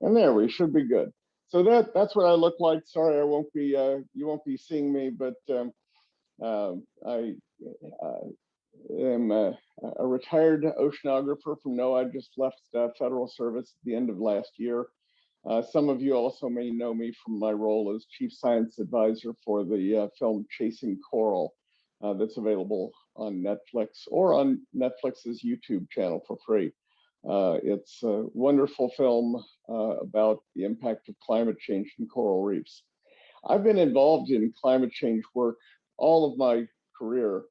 And there we should be good. So that's what I look like. Sorry, I won't be you won't be seeing me, but I am a retired oceanographer from NOAA. I just left federal service at the end of last year. Some of you also may know me from my role as chief science advisor for the film Chasing Coral, that's available on Netflix or on Netflix's YouTube channel for free. It's a wonderful film about the impact of climate change in coral reefs. I've been involved in climate change work all of my career.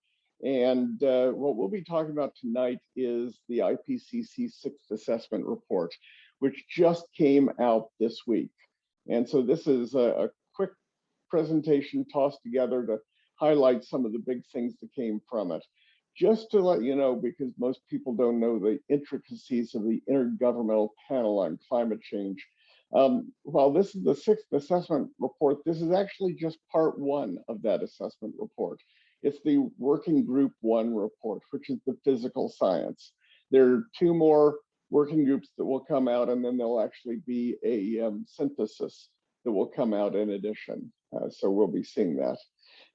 And what we'll be talking about tonight is the IPCC Sixth Assessment Report, which just came out this week. And so this is a quick presentation tossed together to highlight some of the big things that came from it. Just to let you know, because most people don't know the intricacies of the Intergovernmental Panel on Climate Change, while this is the sixth assessment report, this is actually just part one of that assessment report. It's the Working Group 1 report, which is the physical science. There are two more working groups that will come out, and then there'll actually be a synthesis that will come out in addition. So we'll be seeing that.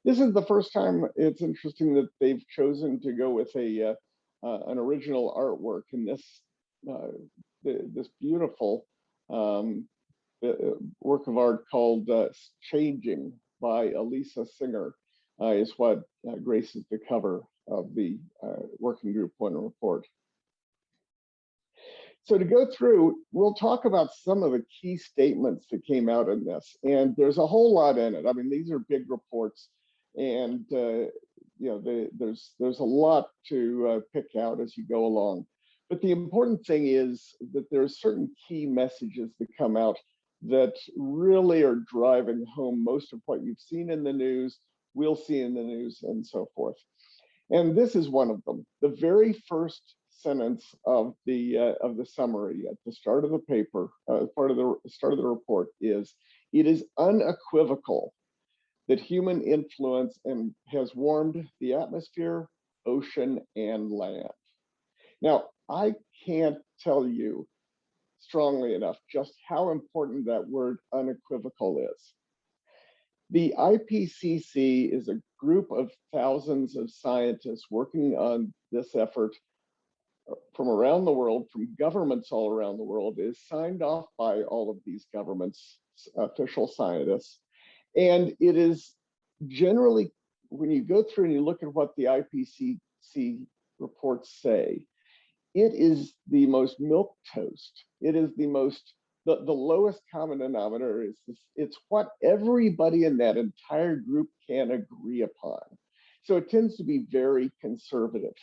This is the first time. It's interesting that they've chosen to go with an original artwork in this beautiful work of art called Changing by Elisa Singer is what graces the cover of the Working Group 1 report. So to go through, we'll talk about some of the key statements that came out in this, and there's a whole lot in it. I mean, these are big reports, and there's a lot to pick out as you go along. But the important thing is that there are certain key messages that come out that really are driving home most of what you've seen in the news, we'll see in the news, and so forth. And this is one of them. The very first sentence of the summary at the start of the paper, part of the start of the report is, it is unequivocal that human influence has warmed the atmosphere, ocean, and land. Now, I can't tell you strongly enough just how important that word unequivocal is. The IPCC is a group of thousands of scientists working on this effort from around the world, from governments all around the world. It is signed off by all of these governments, official scientists. And it is generally, when you go through and you look at what the IPCC reports say, it is the most milquetoast. It is the most, the lowest common denominator is this, it's what everybody in that entire group can agree upon. So it tends to be very conservative.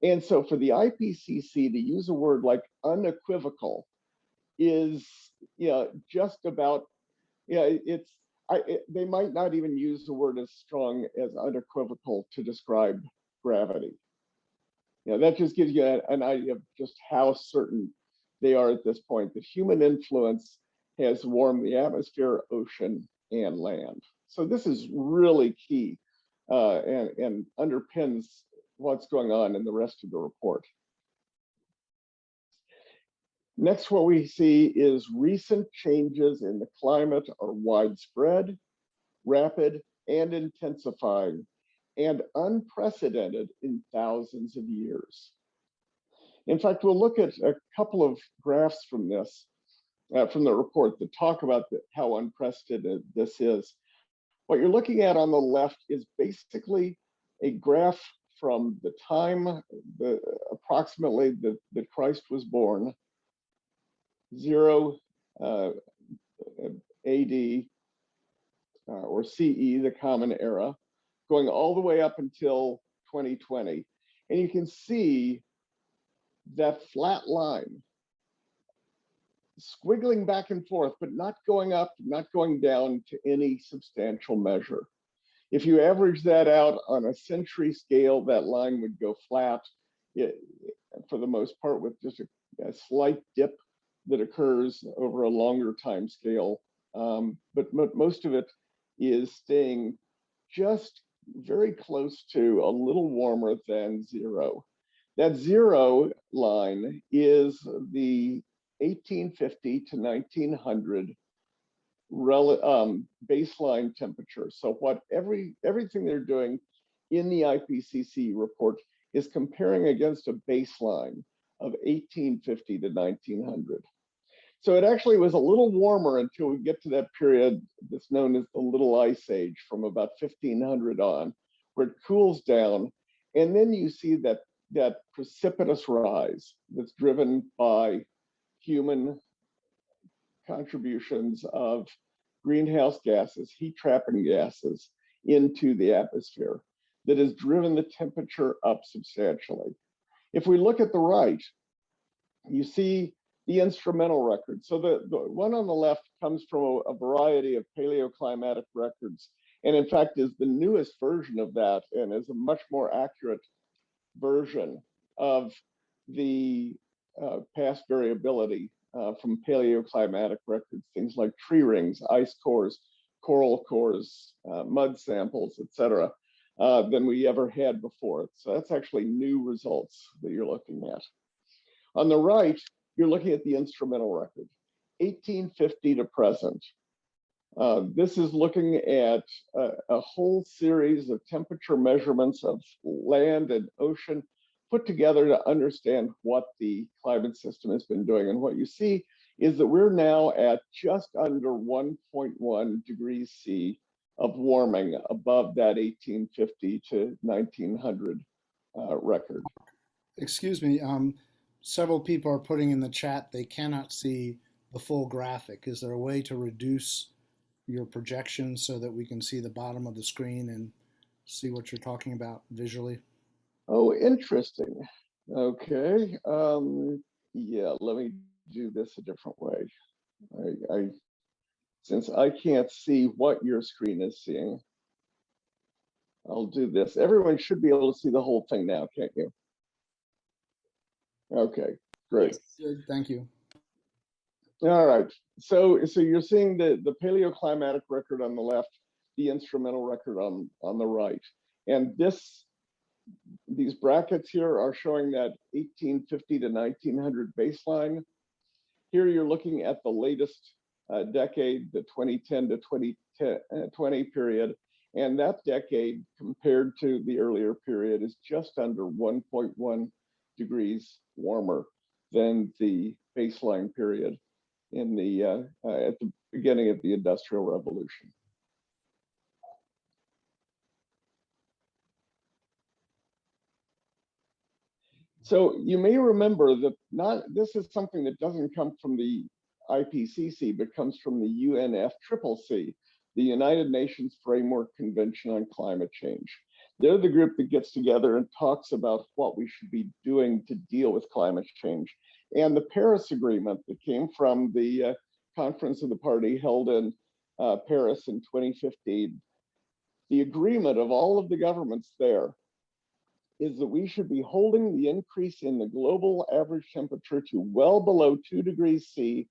And so for the IPCC to use a word like unequivocal is, just about, they might not even use the word as strong as unequivocal to describe gravity. That just gives you an idea of just how certain they are at this point, that human influence has warmed the atmosphere, ocean, and land. So this is really key and underpins what's going on in the rest of the report. Next, what we see is recent changes in the climate are widespread, rapid, and intensifying, and unprecedented in thousands of years. In fact, we'll look at a couple of graphs from this, from the report, that talk about how unprecedented this is. What you're looking at on the left is basically a graph from the time, approximately that Christ was born, 0 AD or CE, the Common Era, going all the way up until 2020. And you can see that flat line squiggling back and forth, but not going up, not going down to any substantial measure. If you average that out on a century scale, that line would go flat, for the most part, with just a slight dip that occurs over a longer time scale. But most of it is staying just very close to a little warmer than 0. That 0 line is the 1850 to 1900 baseline temperature. So what everything they're doing in the Ipcc report is comparing against a baseline of 1850 to 1900. So it actually was a little warmer until we get to that period that's known as the Little Ice Age, from about 1500 on, where it cools down. And then you see that precipitous rise that's driven by human contributions of greenhouse gases, heat trapping gases into the atmosphere, that has driven the temperature up substantially. If we look at the right, you see the instrumental record. So the one on the left comes from a variety of paleoclimatic records, and in fact is the newest version of that, and is a much more accurate version of the past variability from paleoclimatic records, things like tree rings, ice cores, coral cores, mud samples, etc., than we ever had before. So that's actually new results that you're looking at. On the right, you're looking at the instrumental record, 1850 to present. This is looking at a whole series of temperature measurements of land and ocean put together to understand what the climate system has been doing. And what you see is that we're now at just under 1.1 degrees C of warming above that 1850 to 1900 record. Excuse me, several people are putting in the chat they cannot see the full graphic. Is there a way to reduce your projection so that we can see the bottom of the screen and see what you're talking about visually? Oh, interesting. Okay. Yeah, let me do this a different way. Since I can't see what your screen is seeing, I'll do this. Everyone should be able to see the whole thing now, can't you? Okay, great. Good, thank you. All right. So you're seeing the paleoclimatic record on the left, the instrumental record on the right. And these brackets here are showing that 1850 to 1900 baseline. Here you're looking at the latest decade, the 2010 to 2020 period. And that decade compared to the earlier period is just under 1.1 degrees warmer than the baseline period in the at the beginning of the Industrial Revolution. So you may remember that this is something that doesn't come from the Ipcc, but comes from the UNFCCC, the United Nations Framework Convention on Climate Change. They're the group that gets together and talks about what we should be doing to deal with climate change. And the Paris Agreement that came from the Conference of the Party held in Paris in 2015, the agreement of all of the governments there is that we should be holding the increase in the global average temperature to well below 2 degrees C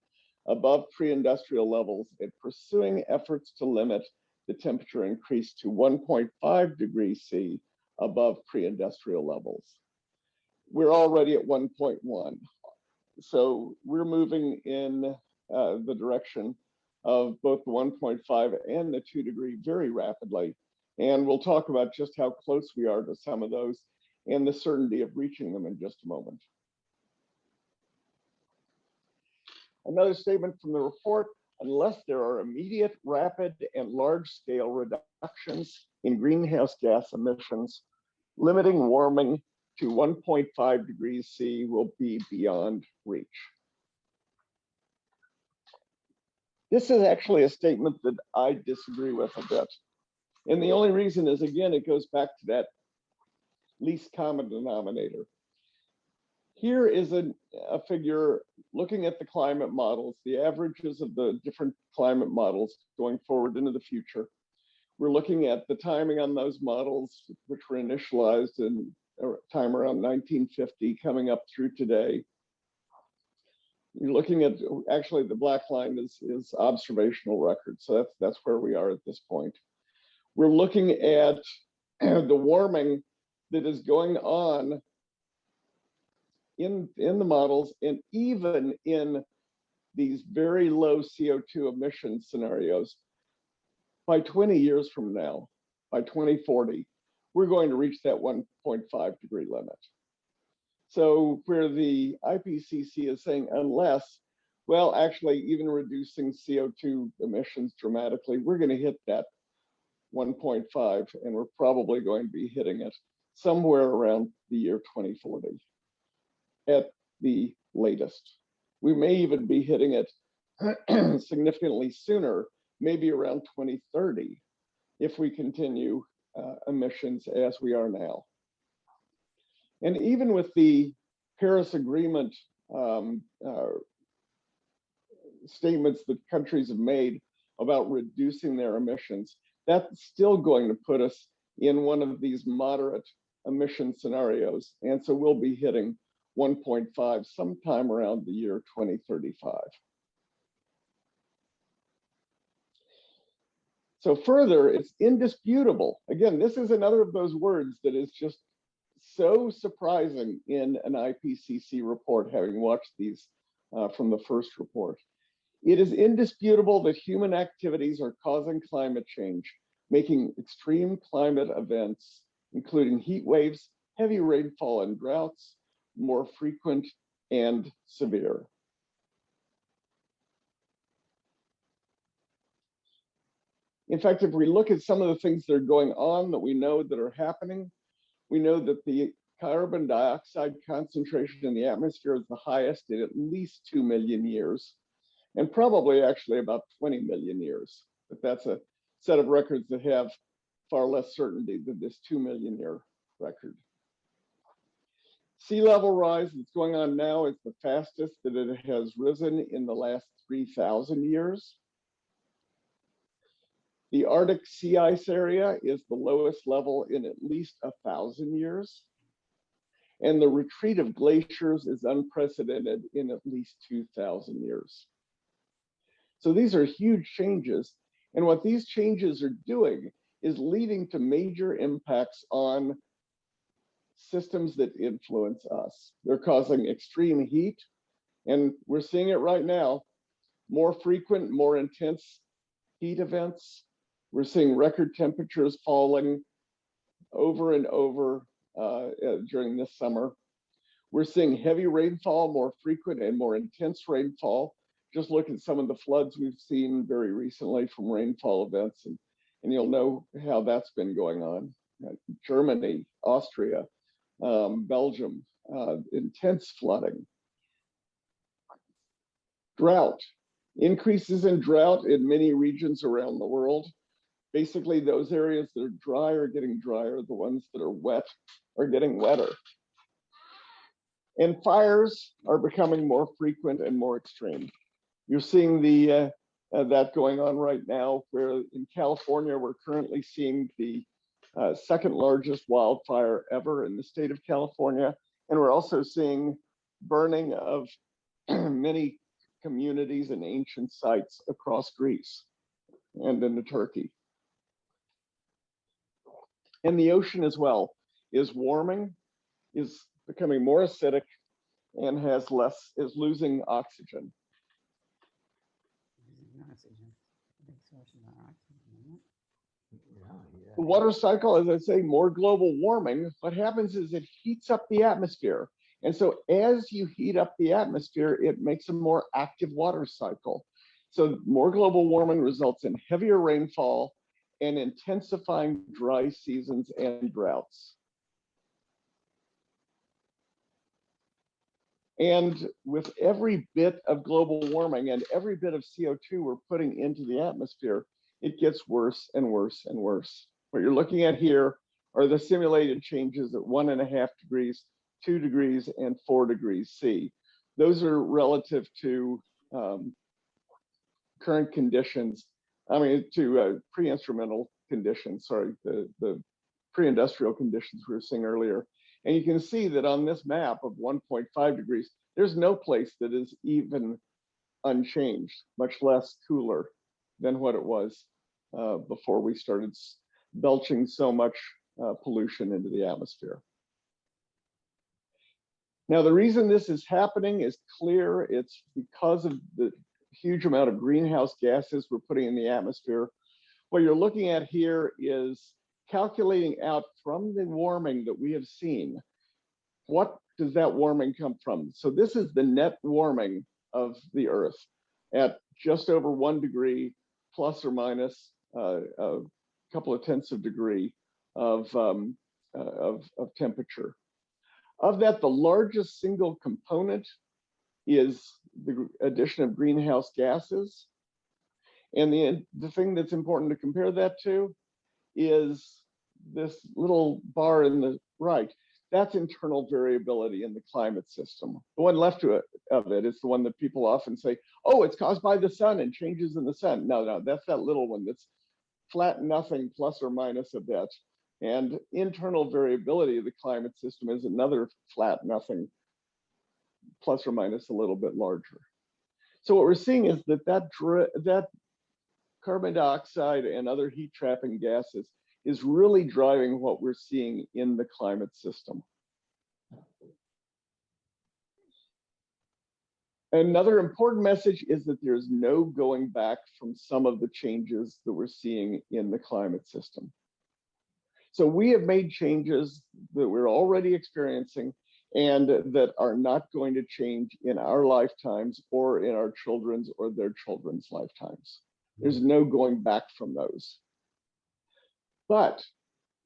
above pre-industrial levels and pursuing efforts to limit the temperature increase to 1.5 degrees C above pre-industrial levels. We're already at 1.1. So we're moving in the direction of both the 1.5 and the 2 degree very rapidly. And we'll talk about just how close we are to some of those and the certainty of reaching them in just a moment. Another statement from the report: unless there are immediate, rapid, and large-scale reductions in greenhouse gas emissions, limiting warming to 1.5 degrees C will be beyond reach. This is actually a statement that I disagree with a bit. And the only reason is, again, it goes back to that least common denominator. Here is a figure looking at the climate models, the averages of the different climate models going forward into the future. We're looking at the timing on those models, which were initialized in a time around 1950, coming up through today. You're looking at, actually the black line is observational record. So that's where we are at this point. We're looking at the warming that is going on in the models and even in these very low CO2 emission scenarios, by 20 years from now, by 2040, we're going to reach that 1.5 degree limit. So where the IPCC is saying unless, well, actually even reducing CO2 emissions dramatically, we're going to hit that 1.5, and we're probably going to be hitting it somewhere around the year 2040 at the latest. We may even be hitting it significantly sooner, maybe around 2030, if we continue emissions as we are now. And even with the Paris Agreement statements that countries have made about reducing their emissions, that's still going to put us in one of these moderate emission scenarios. And so we'll be hitting 1.5 sometime around the year 2035. So further, it's indisputable. Again, this is another of those words that is just so surprising in an IPCC report, having watched these from the first report. It is indisputable that human activities are causing climate change, making extreme climate events, including heat waves, heavy rainfall and droughts, more frequent and severe. In fact, if we look at some of the things that are going on that we know that are happening, we know that the carbon dioxide concentration in the atmosphere is the highest in at least 2 million years, and probably actually about 20 million years. But that's a set of records that have far less certainty than this 2 million year record. Sea level rise that's going on now is the fastest that it has risen in the last 3,000 years. The Arctic sea ice area is the lowest level in at least 1,000 years. And the retreat of glaciers is unprecedented in at least 2,000 years. So these are huge changes. And what these changes are doing is leading to major impacts on systems that influence us. They're causing extreme heat, and we're seeing it right now. More frequent, more intense heat events. We're seeing record temperatures falling over and over during this summer. We're seeing heavy rainfall, more frequent and more intense rainfall. Just look at some of the floods we've seen very recently from rainfall events, and you'll know how that's been going on. Germany, Austria, Belgium, intense flooding. Drought, increases in drought in many regions around the world. Basically, those areas that are dry are getting drier. The ones that are wet are getting wetter. And fires are becoming more frequent and more extreme. You're seeing that going on right now, where in California, we're currently seeing the second largest wildfire ever in the state of California. And we're also seeing burning of many communities and ancient sites across Greece and into Turkey. And the ocean as well is warming, is becoming more acidic, and is losing oxygen. The water cycle, as I say, more global warming, what happens is it heats up the atmosphere. And so as you heat up the atmosphere, it makes a more active water cycle. So more global warming results in heavier rainfall and intensifying dry seasons and droughts. And with every bit of global warming and every bit of CO2 we're putting into the atmosphere, it gets worse and worse and worse. What you're looking at here are the simulated changes at 1.5 degrees, 2 degrees, and 4 degrees C. Those are relative to current conditions, to pre-instrumental conditions, sorry, the pre-industrial conditions we were seeing earlier. And you can see that on this map of 1.5 degrees, there's no place that is even unchanged, much less cooler than what it was before we started belching so much pollution into the atmosphere. Now, the reason this is happening is clear. It's because of the huge amount of greenhouse gases we're putting in the atmosphere. What you're looking at here is calculating out from the warming that we have seen, what does that warming come from? So this is the net warming of the Earth at just over 1 degree, plus or minus a couple of tenths of a degree of temperature. Of that, the largest single component is the addition of greenhouse gases. And the thing that's important to compare that to is this little bar in the right. That's internal variability in the climate system. The one left of it is the one that people often say, oh, it's caused by the sun and changes in the sun. No, that's that little one that's flat nothing plus or minus a bit. And internal variability of the climate system is another flat nothing plus or minus a little bit larger. So what we're seeing is that carbon dioxide and other heat trapping gases is really driving what we're seeing in the climate system. Another important message is that there's no going back from some of the changes that we're seeing in the climate system. So we have made changes that we're already experiencing and that are not going to change in our lifetimes or in our children's or their children's lifetimes. There's no going back from those. But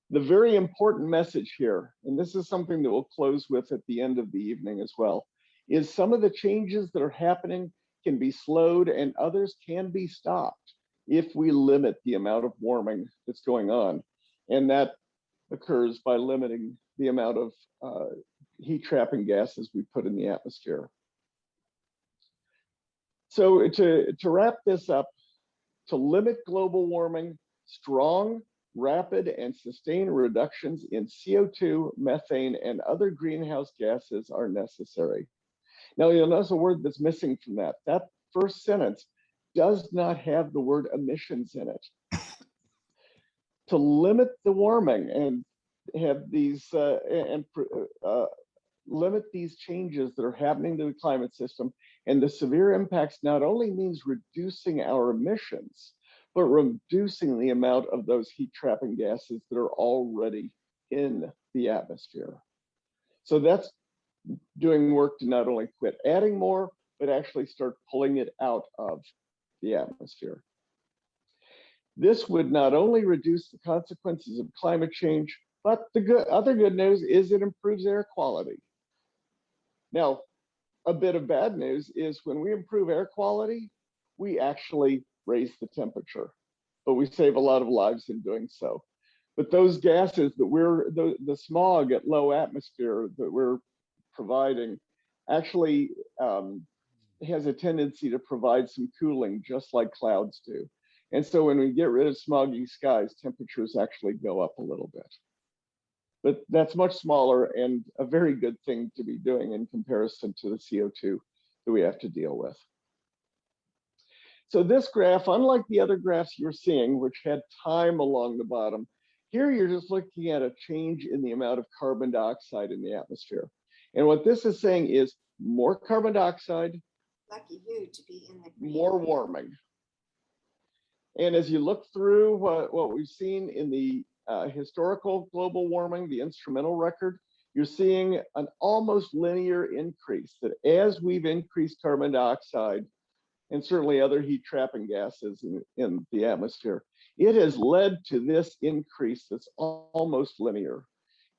the very important message here, and this is something that we'll close with at the end of the evening as well, is some of the changes that are happening can be slowed and others can be stopped if we limit the amount of warming that's going on. And that occurs by limiting the amount of heat trapping gases we put in the atmosphere. So to wrap this up, to limit global warming, strong, rapid, and sustained reductions in CO2, methane, and other greenhouse gases are necessary. Now, you'll notice a word that's missing from that. That first sentence does not have the word emissions in it. To limit the warming and have these limit these changes that are happening to the climate system and the severe impacts not only means reducing our emissions, but reducing the amount of those heat trapping gases that are already in the atmosphere. So that's doing work to not only quit adding more, but actually start pulling it out of the atmosphere. This would not only reduce the consequences of climate change, but the other good news is it improves air quality. Now, a bit of bad news is when we improve air quality, we actually raise the temperature, but we save a lot of lives in doing so. But those gases that the smog at low atmosphere that we're providing actually has a tendency to provide some cooling just like clouds do. And so when we get rid of smoggy skies, temperatures actually go up a little bit. But that's much smaller and a very good thing to be doing in comparison to the CO2 that we have to deal with. So this graph, unlike the other graphs you're seeing, which had time along the bottom, here you're just looking at a change in the amount of carbon dioxide in the atmosphere. And what this is saying is more carbon dioxide, lucky you to be in the green. More warming. And as you look through what we've seen in the historical global warming, the instrumental record, you're seeing an almost linear increase, that as we've increased carbon dioxide and certainly other heat trapping gases in the atmosphere, it has led to this increase that's almost linear.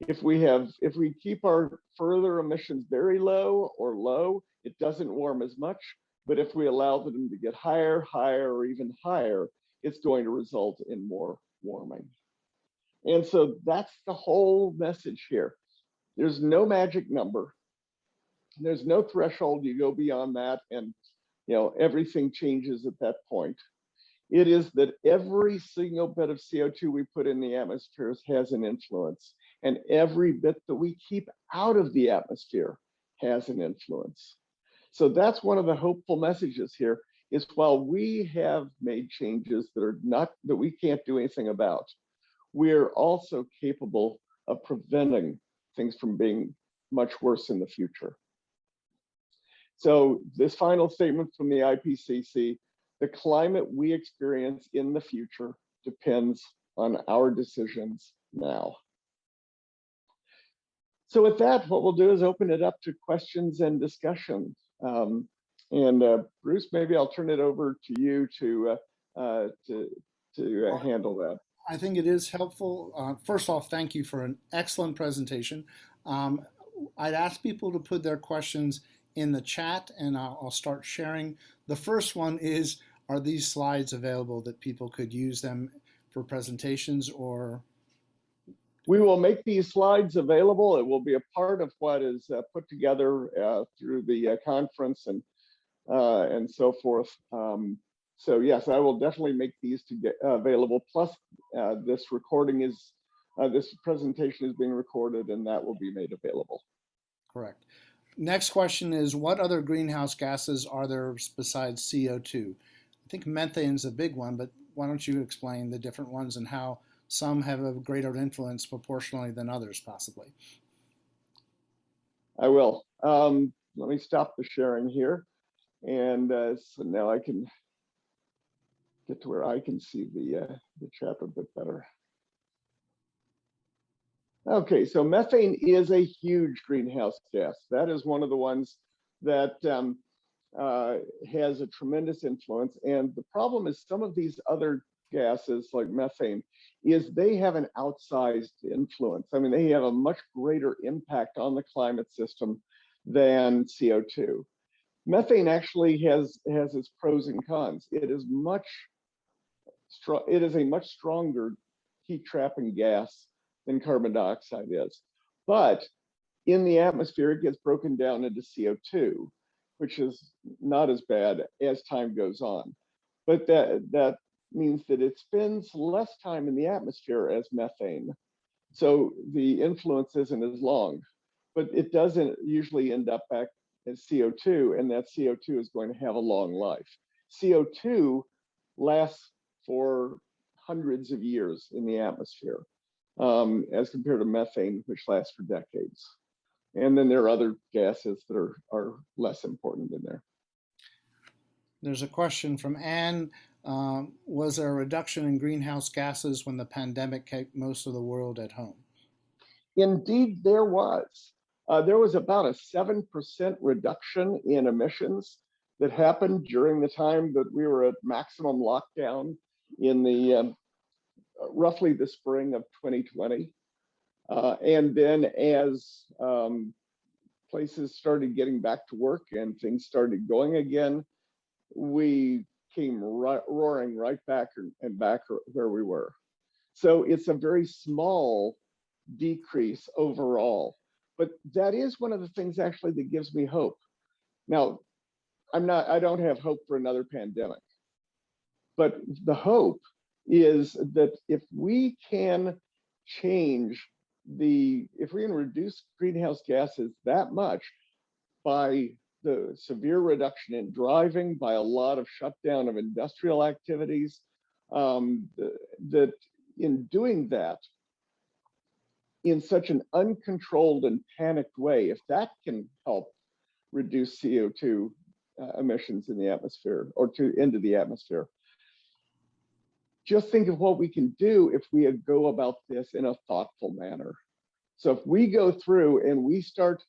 If we keep our further emissions very low or low, it doesn't warm as much. But if we allow them to get higher, or even higher, it's going to result in more warming. And so that's the whole message here. There's no magic number. There's no threshold. You go beyond that and everything changes at that point. It is that every single bit of CO2 we put in the atmosphere has an influence, and every bit that we keep out of the atmosphere has an influence. So that's one of the hopeful messages here, is while we have made changes that we can't do anything about, we're also capable of preventing things from being much worse in the future. So this final statement from the IPCC, the climate we experience in the future depends on our decisions now. So with that, what we'll do is open it up to questions and discussions. Bruce, maybe I'll turn it over to you to handle that. I think it is helpful. First off, thank you for an excellent presentation. I'd ask people to put their questions in the chat, and I'll start sharing. The first one is, are these slides available that people could use them for presentations, or? We will make these slides available. It will be a part of what is put together through the conference and so forth. So yes, I will definitely make these to get available. Plus, this presentation is being recorded, and that will be made available. Correct. Next question is, what other greenhouse gases are there besides CO2? I think methane is a big one, but why don't you explain the different ones and how some have a greater influence proportionally than others, possibly? I will. Let me stop the sharing here. And so now I can get to where I can see the chat a bit better. Okay, so methane is a huge greenhouse gas. That is one of the ones that has a tremendous influence. And the problem is some of these other gases like methane is they have an outsized influence. I mean, they have a much greater impact on the climate system than CO2. Methane actually has its pros and cons. It is a much stronger heat trapping gas than carbon dioxide is. But in the atmosphere, it gets broken down into CO2, which is not as bad as time goes on. But that means that it spends less time in the atmosphere as methane. So the influence isn't as long, but it doesn't usually end up back as CO2, and that CO2 is going to have a long life. CO2 lasts for hundreds of years in the atmosphere, as compared to methane, which lasts for decades. And then there are other gases that are less important in there. There's a question from Anne. Was there a reduction in greenhouse gases when the pandemic kept most of the world at home? Indeed, there was. There was about a 7% reduction in emissions that happened during the time that we were at maximum lockdown in the roughly the spring of 2020. And then as places started getting back to work and things started going again, we came roaring right back and back where we were. So it's a very small decrease overall. But that is one of the things actually that gives me hope. Now, I don't have hope for another pandemic, but the hope is that if we can reduce greenhouse gases that much by the severe reduction in driving, by a lot of shutdown of industrial activities, that in doing that, in such an uncontrolled and panicked way, if that can help reduce CO2 emissions in the atmosphere or into the atmosphere, just think of what we can do if we go about this in a thoughtful manner. So if we go through and we start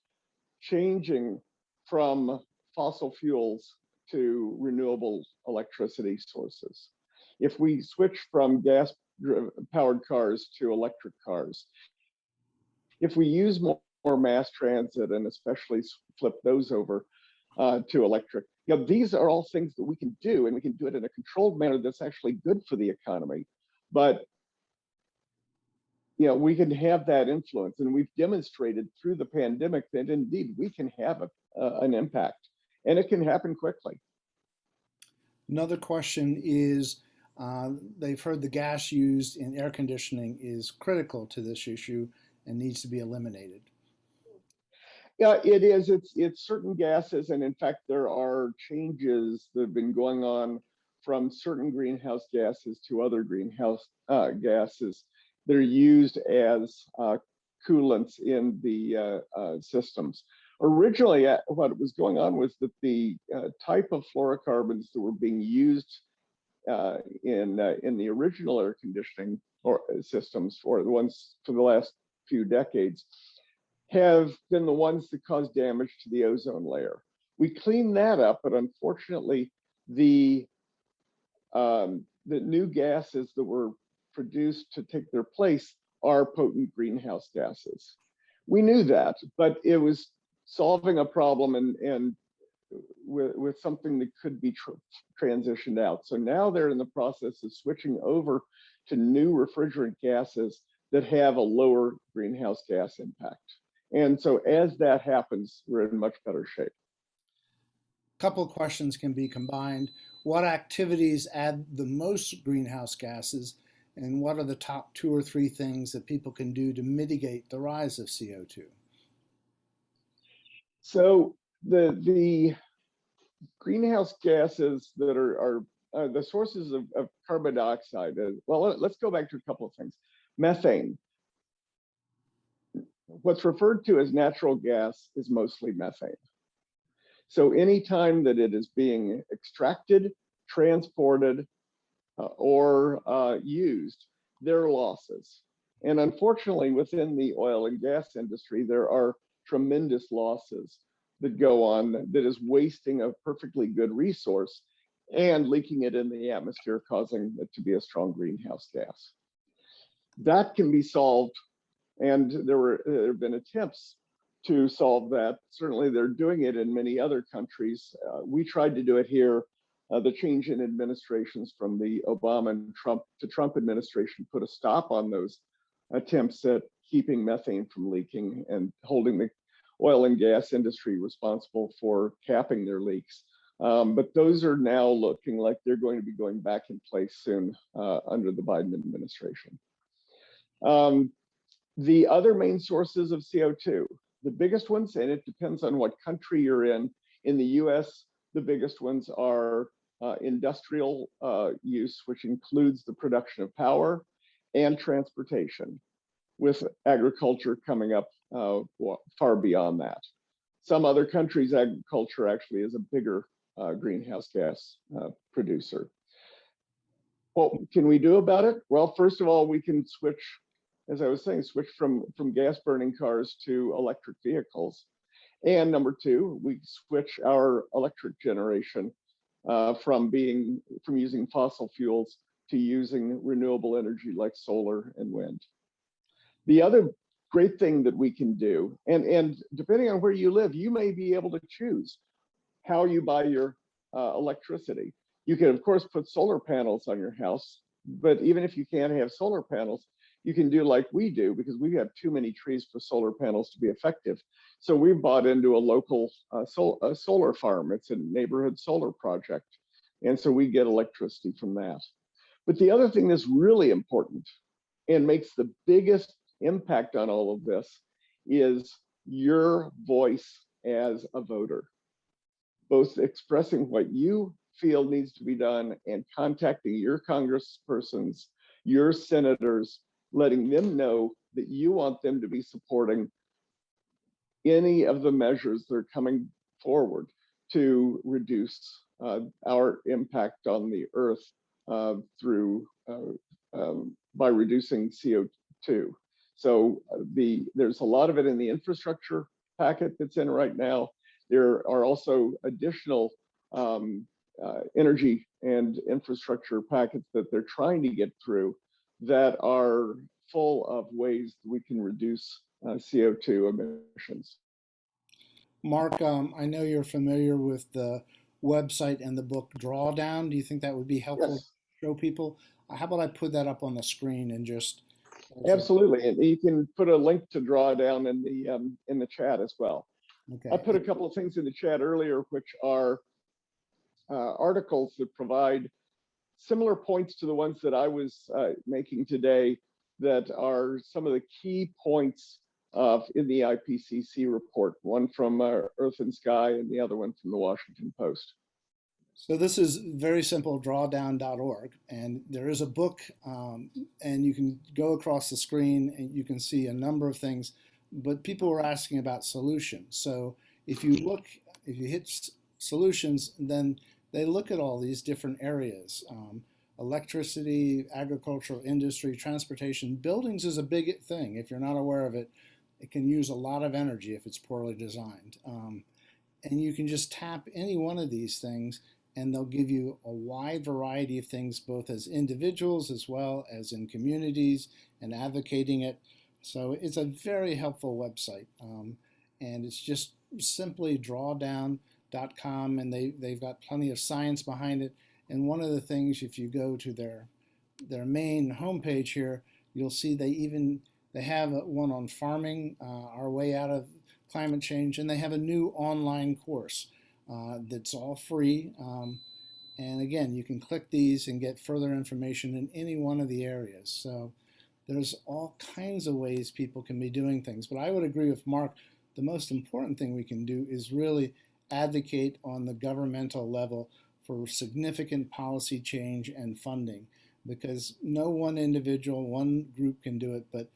changing from fossil fuels to renewable electricity sources, if we switch from gas-powered cars to electric cars, if we use more mass transit and especially flip those over to electric, these are all things that we can do, and we can do it in a controlled manner that's actually good for the economy. But we can have that influence, and we've demonstrated through the pandemic that indeed we can have an impact, and it can happen quickly. Another question is, they've heard the gas used in air conditioning is critical to this issue and needs to be eliminated. Yeah, it is. It's certain gases, and in fact, there are changes that have been going on from certain greenhouse gases to other greenhouse gases that are used as coolants in the systems. Originally, what was going on was that the type of fluorocarbons that were being used in the original air conditioning or systems, or the ones for the last few decades, have been the ones that cause damage to the ozone layer. We cleaned that up, but unfortunately, the new gases that were produced to take their place are potent greenhouse gases. We knew that, but it was solving a problem and with something that could be transitioned out. So now they're in the process of switching over to new refrigerant gases that have a lower greenhouse gas impact. And so as that happens, we're in much better shape. Couple of questions can be combined. What activities add the most greenhouse gases, and what are the top 2 or 3 things that people can do to mitigate the rise of CO2? So the greenhouse gases that are the sources of carbon dioxide. Well, let's go back to a couple of things. Methane. What's referred to as natural gas is mostly methane. So anytime that it is being extracted, transported, or used, there are losses. And unfortunately, within the oil and gas industry, there are tremendous losses that go on that is wasting a perfectly good resource and leaking it in the atmosphere, causing it to be a strong greenhouse gas. That can be solved, and there have been attempts to solve that. Certainly, they're doing it in many other countries. We tried to do it here. The change in administrations from the Obama and Trump administration put a stop on those attempts at keeping methane from leaking and holding the oil and gas industry responsible for capping their leaks. But those are now looking like they're going to be going back in place soon under the Biden administration. The other main sources of CO2, the biggest ones, and it depends on what country you're in. In the US, the biggest ones are industrial use, which includes the production of power and transportation, with agriculture coming up far beyond that. Some other countries, agriculture actually is a bigger greenhouse gas producer. What can we do about it? Well, first of all, we can switch, as I was saying, switch from gas burning cars to electric vehicles. And number 2, we switch our electric generation from using fossil fuels to using renewable energy like solar and wind. The other great thing that we can do, and depending on where you live, you may be able to choose how you buy your electricity. You can, of course, put solar panels on your house, but even if you can't have solar panels, you can do like we do, because we have too many trees for solar panels to be effective. So we've bought into a local solar farm. It's a neighborhood solar project. And so we get electricity from that. But the other thing that's really important and makes the biggest impact on all of this is your voice as a voter, both expressing what you feel needs to be done and contacting your congresspersons, your senators, letting them know that you want them to be supporting any of the measures that are coming forward to reduce our impact on the earth by reducing CO2. So there's a lot of it in the infrastructure packet that's in right now. There are also additional energy and infrastructure packets that they're trying to get through that are full of ways that we can reduce CO2 emissions. Mark, I know you're familiar with the website and the book Drawdown. Do you think that would be helpful Yes. to show people? How about I put that up on the screen and just... Absolutely, and you can put a link to Drawdown in the chat as well. Okay. I put a couple of things in the chat earlier, which are articles that provide similar points to the ones that I was making today, that are some of the key points in the Ipcc report, one from Earth and Sky and the other one from the Washington Post. So this is very simple, drawdown.org, and there is a book, and you can go across the screen and you can see a number of things, but people were asking about solutions. So if you look, if you hit solutions, then they look at all these different areas. Electricity, agricultural industry, transportation, buildings is a big thing. If you're not aware of it, it can use a lot of energy if it's poorly designed. And you can just tap any one of these things and they'll give you a wide variety of things, both as individuals as well as in communities and advocating it. So it's a very helpful website. And it's just simply drawdown.com, and they've got plenty of science behind it. And one of the things, if you go to their main homepage here, you'll see they have one on farming, our way out of climate change, and they have a new online course that's all free. And again, you can click these and get further information in any one of the areas. So there's all kinds of ways people can be doing things. But I would agree with Mark, the most important thing we can do is really advocate on the governmental level for significant policy change and funding, because no one individual, one group can do it, but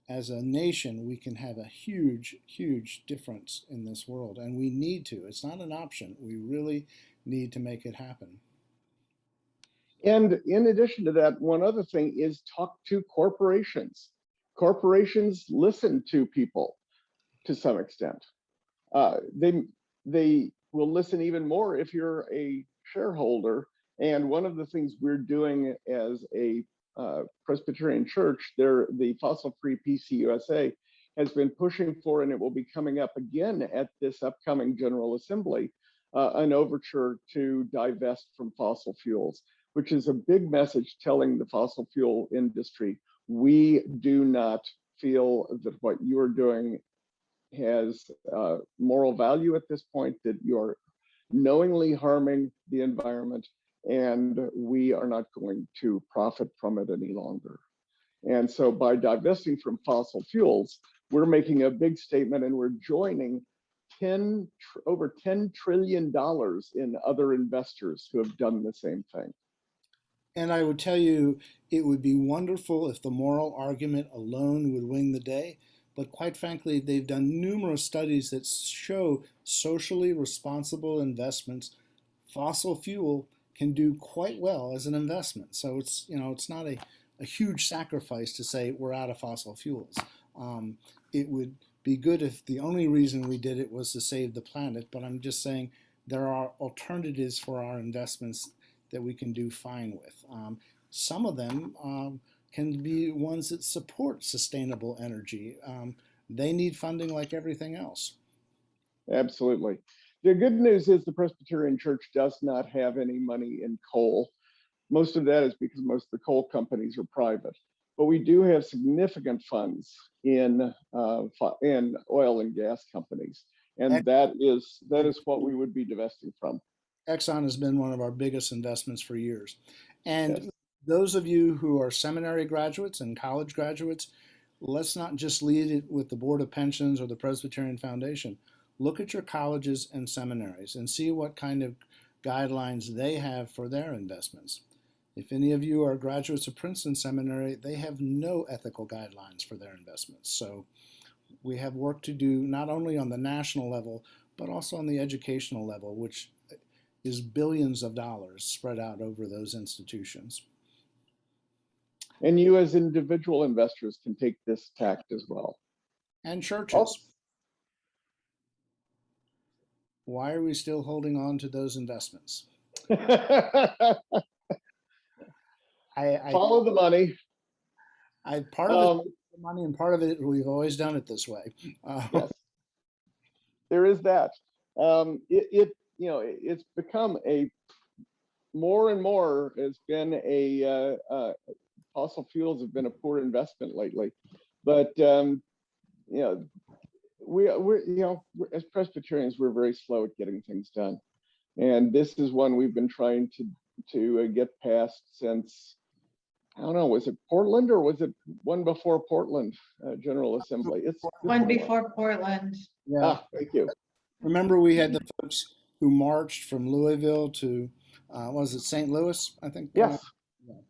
as a nation, we can have a huge, huge difference in this world, and we need to. It's not an option. We really need to make it happen. And in addition to that, one other thing is talk to corporations. Corporations listen to people to some extent. They will listen even more if you're a shareholder. And one of the things we're doing as a Presbyterian church, the fossil-free PCUSA has been pushing for, and it will be coming up again at this upcoming General Assembly, an overture to divest from fossil fuels, which is a big message telling the fossil fuel industry, we do not feel that what you're doing has moral value at this point, that you're knowingly harming the environment, and we are not going to profit from it any longer. And so by divesting from fossil fuels, we're making a big statement, and we're joining over $10 trillion in other investors who have done the same thing. And I would tell you, it would be wonderful if the moral argument alone would win the day. But quite frankly, they've done numerous studies that show socially responsible investments, fossil fuel can do quite well as an investment. So it's, it's not a huge sacrifice to say we're out of fossil fuels. It would be good if the only reason we did it was to save the planet, but I'm just saying there are alternatives for our investments that we can do fine with. Some of them can be ones that support sustainable energy. They need funding like everything else. Absolutely. The good news is the Presbyterian Church does not have any money in coal. Most of that is because most of the coal companies are private. But we do have significant funds in oil and gas companies. And that is what we would be divesting from. Exxon has been one of our biggest investments for years. And yes. Those of you who are seminary graduates and college graduates, let's not just leave it with the Board of Pensions or the Presbyterian Foundation. Look at your colleges and seminaries and see what kind of guidelines they have for their investments. If any of you are graduates of Princeton Seminary, they have no ethical guidelines for their investments. So we have work to do not only on the national level, but also on the educational level, which is billions of dollars spread out over those institutions. And you as individual investors can take this tact as well. And churches. Why are we still holding on to those investments? Follow the money. Part of it is the money, and part of it, we've always done it this way. Yes, there is that. It's become a more and more has been a fossil fuels have been a poor investment lately, but we're as Presbyterians, we're very slow at getting things done, and this is one we've been trying to get past since, I don't know, was it Portland or was it one before Portland General Assembly? It's one before Portland. Yeah. Thank you. Remember, we had the folks who marched from Louisville to was it St. Louis? I think. Yes.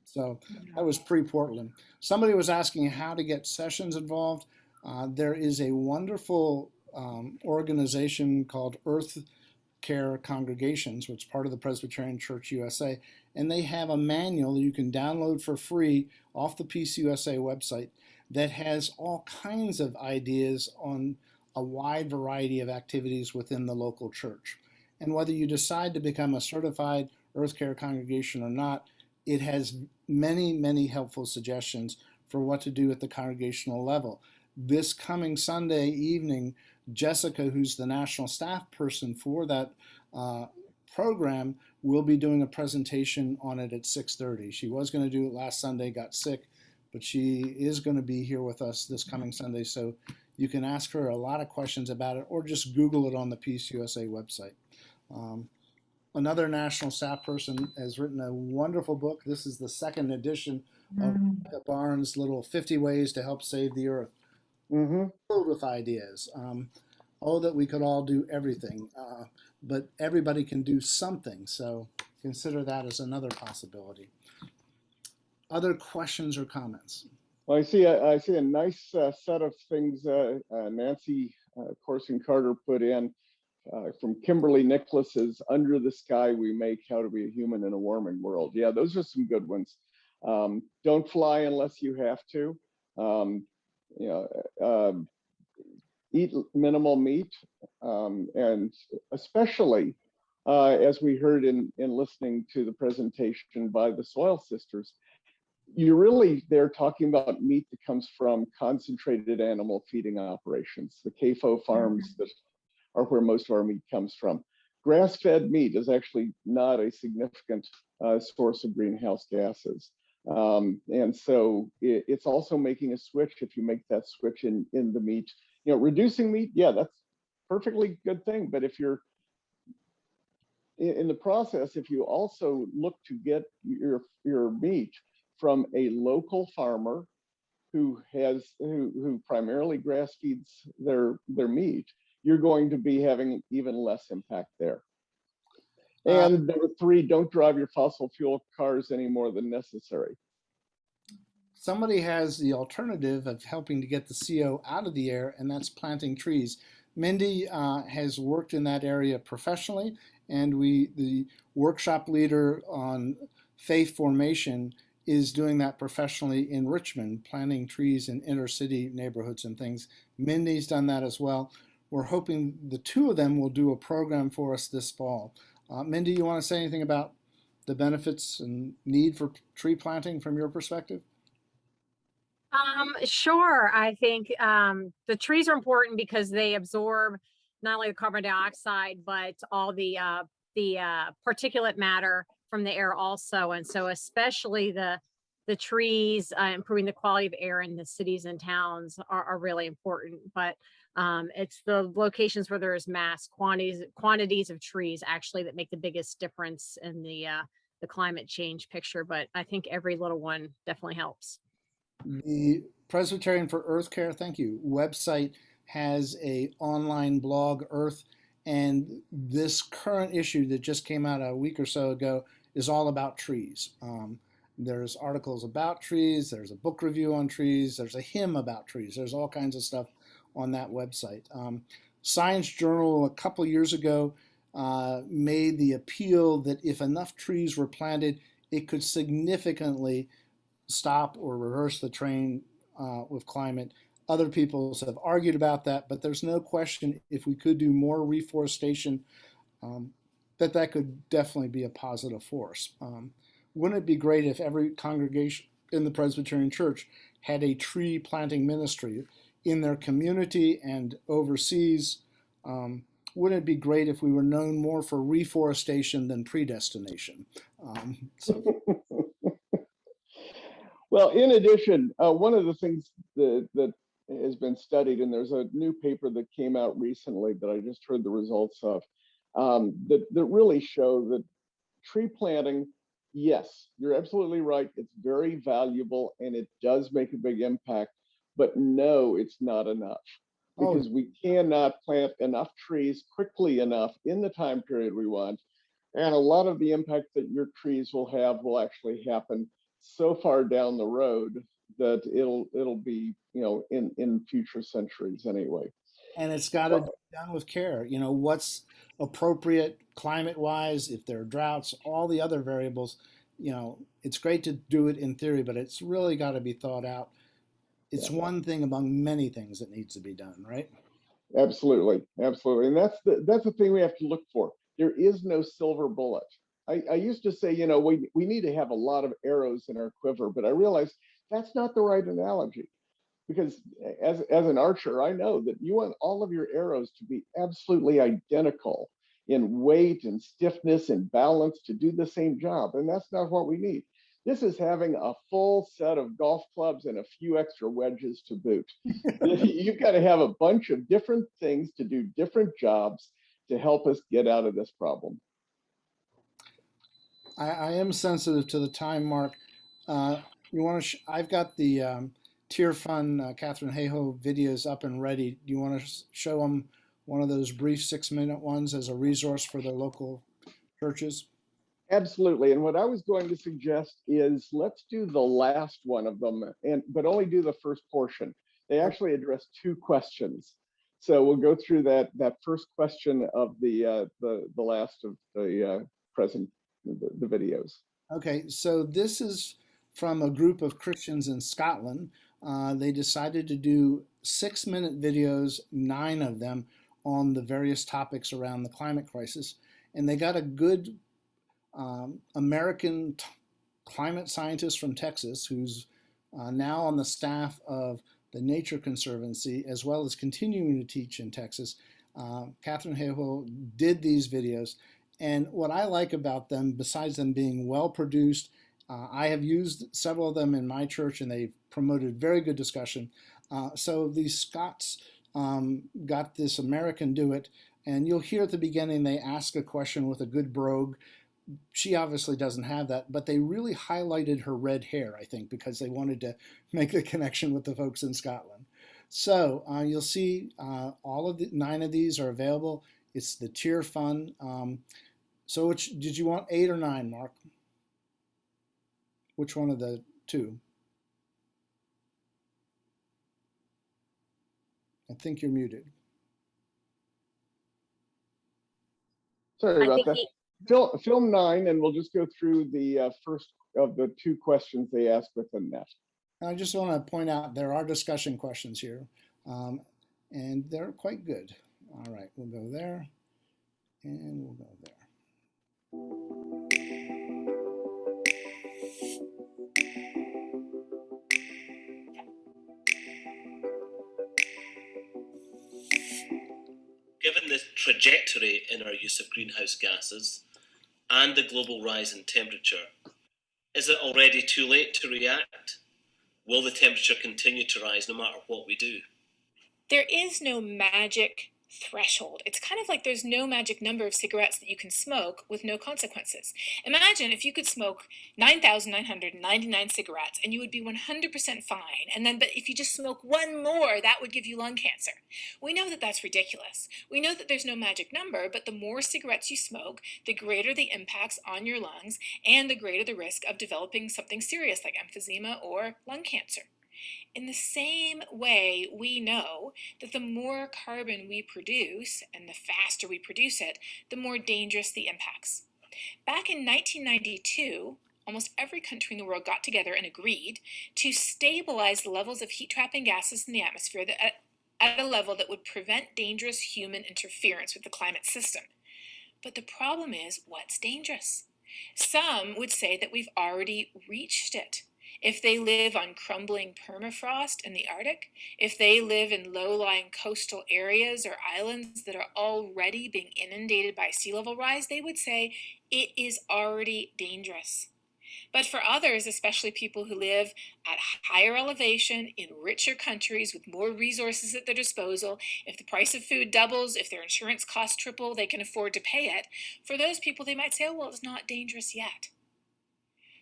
So that was pre-Portland. Somebody was asking how to get sessions involved. There is a wonderful organization called Earth Care Congregations, which is part of the Presbyterian Church USA, and they have a manual that you can download for free off the PCUSA website that has all kinds of ideas on a wide variety of activities within the local church. And whether you decide to become a certified Earth Care congregation or not, it has many, many helpful suggestions for what to do at the congregational level. This coming Sunday evening, Jessica, who's the national staff person for that program, will be doing a presentation on it at 6:30. She was going to do it last Sunday, got sick, but she is going to be here with us this coming Sunday. So you can ask her a lot of questions about it, or just Google it on the PCUSA website. Another national staff person has written a wonderful book. This is the second edition of Rebecca Barnes' little 50 Ways to Help Save the Earth. Filled with ideas. Oh, that we could all do everything, but everybody can do something. So consider that as another possibility. Other questions or comments? Well, I see a nice set of things Nancy Corson Carter put in from Kimberly Nicholas's "Under the Sky We Make: How to Be a Human in a Warming World." Yeah, those are some good ones. Don't fly unless you have to. Eat minimal meat, and especially as we heard in listening to the presentation by the Soil Sisters, they're talking about meat that comes from concentrated animal feeding operations, the CAFO farms that are where most of our meat comes from. Grass-fed meat is actually not a significant source of greenhouse gases. And so it's also making a switch. If you make that switch in the meat, reducing meat, yeah, that's perfectly good thing. But if you're in the process, if you also look to get your meat from a local farmer who primarily grass feeds their meat, you're going to be having even less impact there. And number 3, don't drive your fossil fuel cars any more than necessary. Somebody has the alternative of helping to get the CO out of the air, and that's planting trees. Mindy has worked in that area professionally, and the workshop leader on faith formation is doing that professionally in Richmond, planting trees in inner city neighborhoods and things. Mindy's done that as well. We're hoping the two of them will do a program for us this fall. Mindy, you want to say anything about the benefits and need for tree planting from your perspective? Sure. I think the trees are important because they absorb not only the carbon dioxide, but all the particulate matter from the air also. And so especially the trees improving the quality of air in the cities and towns are really important. But it's the locations where there's mass quantities of trees actually that make the biggest difference in the climate change picture. But I think every little one definitely helps. The Presbyterian for Earth Care, thank you, website has a online blog, Earth, and this current issue that just came out a week or so ago is all about trees. There's articles about trees, there's a book review on trees, there's a hymn about trees, there's all kinds of stuff on that website. Science Journal a couple years ago made the appeal that if enough trees were planted, it could significantly stop or reverse the train with climate. Other people have argued about that, but there's no question if we could do more reforestation, that could definitely be a positive force. Wouldn't it be great if every congregation in the Presbyterian Church had a tree planting ministry in their community and overseas? Wouldn't it be great if we were known more for reforestation than predestination? Well, in addition, one of the things that has been studied, and there's a new paper that came out recently that I just heard the results of, that really show that tree planting, yes, you're absolutely right. It's very valuable and it does make a big impact, but no, it's not enough because we cannot plant enough trees quickly enough in the time period we want. And a lot of the impact that your trees will have will actually happen so far down the road that it'll be, in future centuries anyway. And it's got to be done with care. You know, what's appropriate climate wise, if there are droughts, all the other variables. You know, it's great to do it in theory, but it's really got to be thought out. It's Yeah. one thing among many things that needs to be done, right? Absolutely, absolutely, and that's the thing we have to look for. There is no silver bullet. I used to say, you know, we need to have a lot of arrows in our quiver, but I realized that's not the right analogy, because as an archer, I know that you want all of your arrows to be absolutely identical in weight and stiffness and balance to do the same job, and that's not what we need. This is having a full set of golf clubs and a few extra wedges to boot. You've got to have a bunch of different things to do different jobs to help us get out of this problem. I am sensitive to the time, Mark. You want to? I've got the Tier Fund Catherine Hayhoe videos up and ready. Do you want to show them one of those brief 6-minute ones as a resource for their local churches? Absolutely. And what I was going to suggest is let's do the last one of them, but only do the first portion. They actually address 2 questions. So we'll go through that first question of the last of the present the videos. Okay, so this is from a group of Christians in Scotland. They decided to do 6-minute videos, 9 of them, on the various topics around the climate crisis. And they got a good American climate scientist from Texas who's now on the staff of the Nature Conservancy, as well as continuing to teach in Texas. Catherine Hayhoe did these videos. And what I like about them, besides them being well produced, I have used several of them in my church and they've promoted very good discussion. So these Scots got this American do it. And you'll hear at the beginning they ask a question with a good brogue. She obviously doesn't have that, but they really highlighted her red hair, I think, because they wanted to make the connection with the folks in Scotland. So you'll see all of the 9 of these are available. It's the Tier Fund. So which did you want, 8 or 9, Mark? Which one of the 2? I think you're muted. Sorry I about think that. Film 9, and we'll just go through the first of the 2 questions they asked within that. I just want to point out there are discussion questions here, and they're quite good. All right, we'll go there, and we'll go there. Given the trajectory in our use of greenhouse gases and the global rise in temperature, is it already too late to react? Will the temperature continue to rise no matter what we do? There is no magic threshold. It's kind of like there's no magic number of cigarettes that you can smoke with no consequences. Imagine if you could smoke 9,999 cigarettes and you would be 100% fine, and then but if you just smoke one more, that would give you lung cancer. We know that that's ridiculous. We know that there's no magic number, but the more cigarettes you smoke, the greater the impacts on your lungs and the greater the risk of developing something serious like emphysema or lung cancer. In the same way, we know that the more carbon we produce and the faster we produce it, the more dangerous the impacts. Back in 1992, almost every country in the world got together and agreed to stabilize the levels of heat-trapping gases in the atmosphere at a level that would prevent dangerous human interference with the climate system. But the problem is, what's dangerous? Some would say that we've already reached it. If they live on crumbling permafrost in the Arctic, if they live in low-lying coastal areas or islands that are already being inundated by sea level rise, they would say it is already dangerous. But for others, especially people who live at higher elevation in richer countries with more resources at their disposal, if the price of food doubles, if their insurance costs triple, they can afford to pay it. For those people, they might say, oh, well, it's not dangerous yet.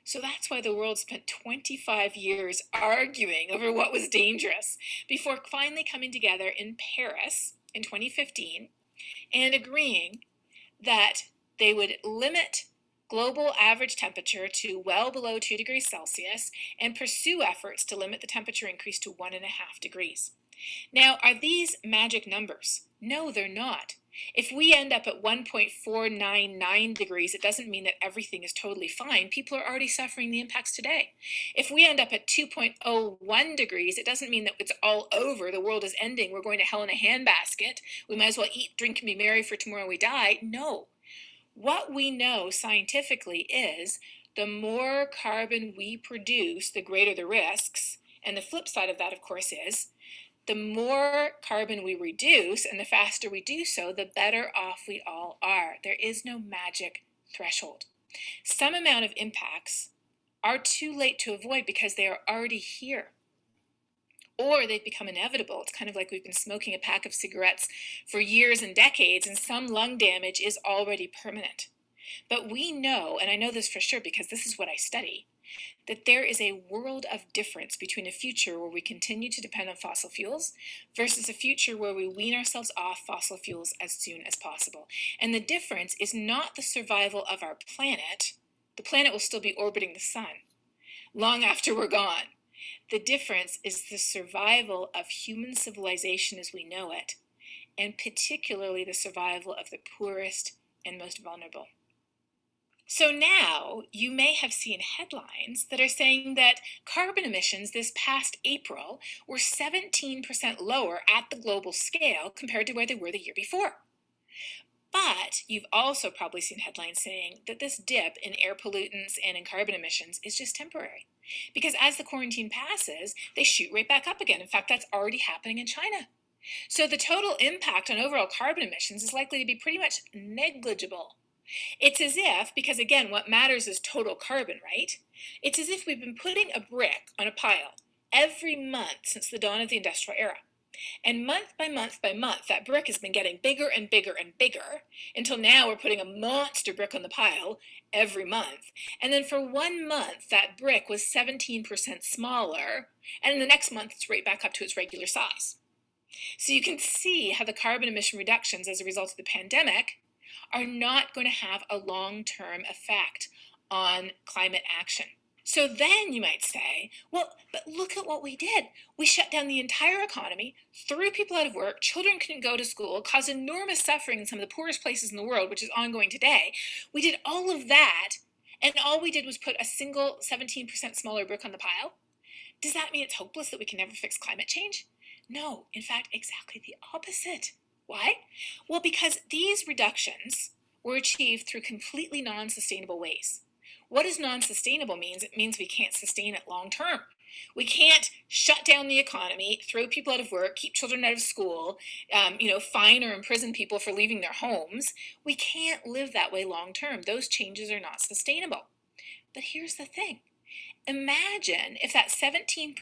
So that's why the world spent 25 years arguing over what was dangerous before finally coming together in Paris in 2015 and agreeing that they would limit global average temperature to well below 2 degrees Celsius and pursue efforts to limit the temperature increase to 1.5 degrees. Now, are these magic numbers? No, they're not. If we end up at 1.499 degrees, it doesn't mean that everything is totally fine. People are already suffering the impacts today. If we end up at 2.01 degrees, it doesn't mean that it's all over. The world is ending. We're going to hell in a handbasket. We might as well eat, drink, and be merry, for tomorrow we die. No. What we know scientifically is the more carbon we produce, the greater the risks. And the flip side of that, of course, is the more carbon we reduce and the faster we do so, the better off we all are. There is no magic threshold. Some amount of impacts are too late to avoid because they are already here, or they've become inevitable. It's kind of like we've been smoking a pack of cigarettes for years and decades, and some lung damage is already permanent. But we know, and I know this for sure because this is what I study, that there is a world of difference between a future where we continue to depend on fossil fuels versus a future where we wean ourselves off fossil fuels as soon as possible. And the difference is not the survival of our planet. The planet will still be orbiting the sun long after we're gone. The difference is the survival of human civilization as we know it, and particularly the survival of the poorest and most vulnerable. So now you may have seen headlines that are saying that carbon emissions this past April were 17% lower at the global scale compared to where they were the year before. But you've also probably seen headlines saying that this dip in air pollutants and in carbon emissions is just temporary. Because as the quarantine passes, they shoot right back up again. In fact, that's already happening in China. So the total impact on overall carbon emissions is likely to be pretty much negligible. It's as if, because again, what matters is total carbon, right? It's as if we've been putting a brick on a pile every month since the dawn of the industrial era. And month by month by month, that brick has been getting bigger and bigger and bigger until now we're putting a monster brick on the pile every month. And then for 1 month, that brick was 17% smaller, and the next month it's right back up to its regular size. So you can see how the carbon emission reductions as a result of the pandemic are not going to have a long-term effect on climate action. So then you might say, well, but look at what we did. We shut down the entire economy, threw people out of work, children couldn't go to school, caused enormous suffering in some of the poorest places in the world, which is ongoing today. We did all of that, and all we did was put a single 17% smaller brick on the pile. Does that mean it's hopeless that we can never fix climate change? No, in fact, exactly the opposite. Why? Well, because these reductions were achieved through completely non-sustainable ways. What does non-sustainable mean? It means we can't sustain it long term. We can't shut down the economy, throw people out of work, keep children out of school, fine or imprison people for leaving their homes. We can't live that way long term. Those changes are not sustainable. But here's the thing. Imagine if that 17%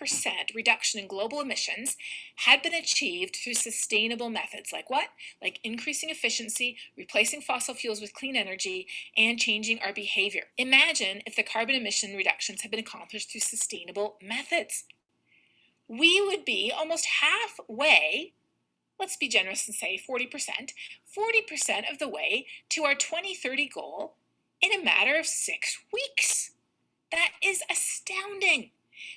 reduction in global emissions had been achieved through sustainable methods. Like what? Like increasing efficiency, replacing fossil fuels with clean energy, and changing our behavior. Imagine if the carbon emission reductions had been accomplished through sustainable methods. We would be almost halfway, let's be generous and say 40% of the way to our 2030 goal in a matter of 6 weeks. That is astounding.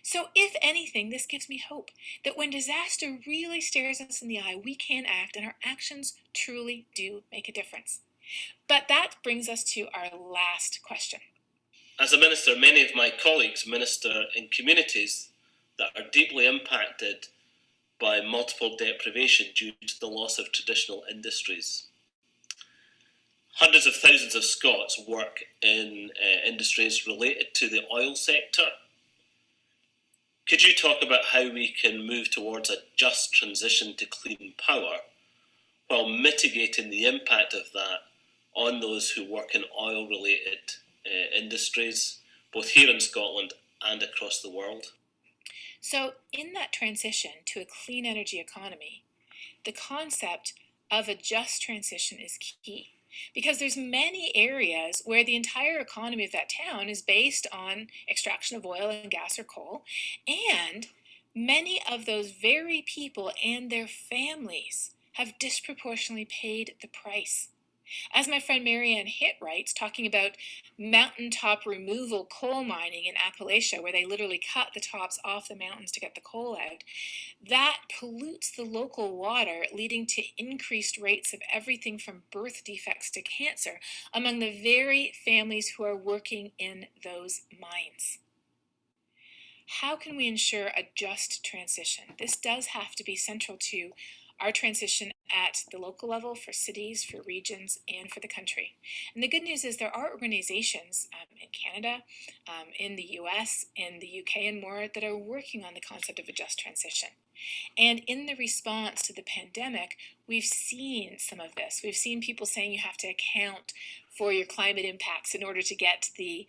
So if anything, this gives me hope that when disaster really stares us in the eye, we can act, and our actions truly do make a difference. But that brings us to our last question. As a minister, many of my colleagues minister in communities that are deeply impacted by multiple deprivation due to the loss of traditional industries. Hundreds of thousands of Scots work in industries related to the oil sector. Could you talk about how we can move towards a just transition to clean power while mitigating the impact of that on those who work in oil-related industries, both here in Scotland and across the world? So in that transition to a clean energy economy, the concept of a just transition is key. Because there's many areas where the entire economy of that town is based on extraction of oil and gas or coal, and many of those very people and their families have disproportionately paid the price. As my friend Marianne Hitt writes, talking about mountaintop removal coal mining in Appalachia, where they literally cut the tops off the mountains to get the coal out, that pollutes the local water, leading to increased rates of everything from birth defects to cancer among the very families who are working in those mines. How can we ensure a just transition? This does have to be central to our transition at the local level, for cities, for regions, and for the country. And the good news is there are organizations in Canada, in the US, in the UK, and more that are working on the concept of a just transition. And in the response to the pandemic, we've seen some of this. We've seen people saying you have to account for your climate impacts in order to get the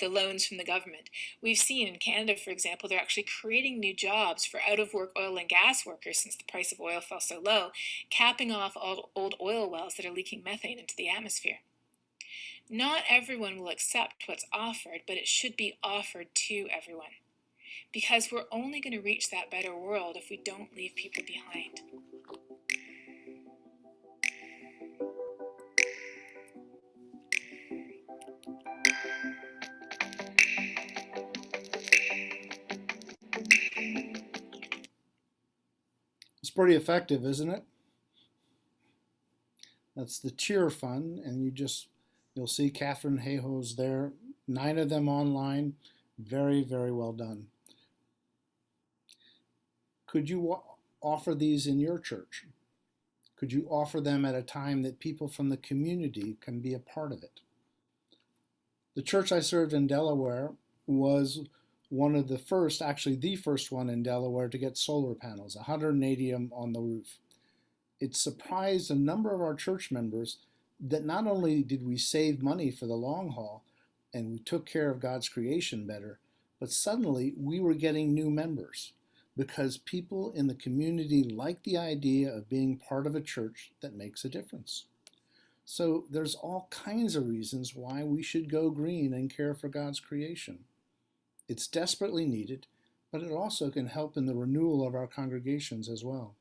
loans from the government. We've seen in Canada, for example, they're actually creating new jobs for out-of-work oil and gas workers since the price of oil fell so low, capping off all old oil wells that are leaking methane into the atmosphere. Not everyone will accept what's offered, but it should be offered to everyone, because we're only going to reach that better world if we don't leave people behind. It's pretty effective, isn't it? That's the Cheer Fund, and you'll see Catherine Hayhoe's there. 9 of them online. Very, very well done. Could you offer these in your church? Could you offer them at a time that people from the community can be a part of it? The church I served in Delaware was one of the first, actually the first one in Delaware to get solar panels, 180 of them on the roof. It surprised a number of our church members that not only did we save money for the long haul and we took care of God's creation better, but suddenly we were getting new members because people in the community like the idea of being part of a church that makes a difference. So there's all kinds of reasons why we should go green and care for God's creation. It's desperately needed, but it also can help in the renewal of our congregations as well.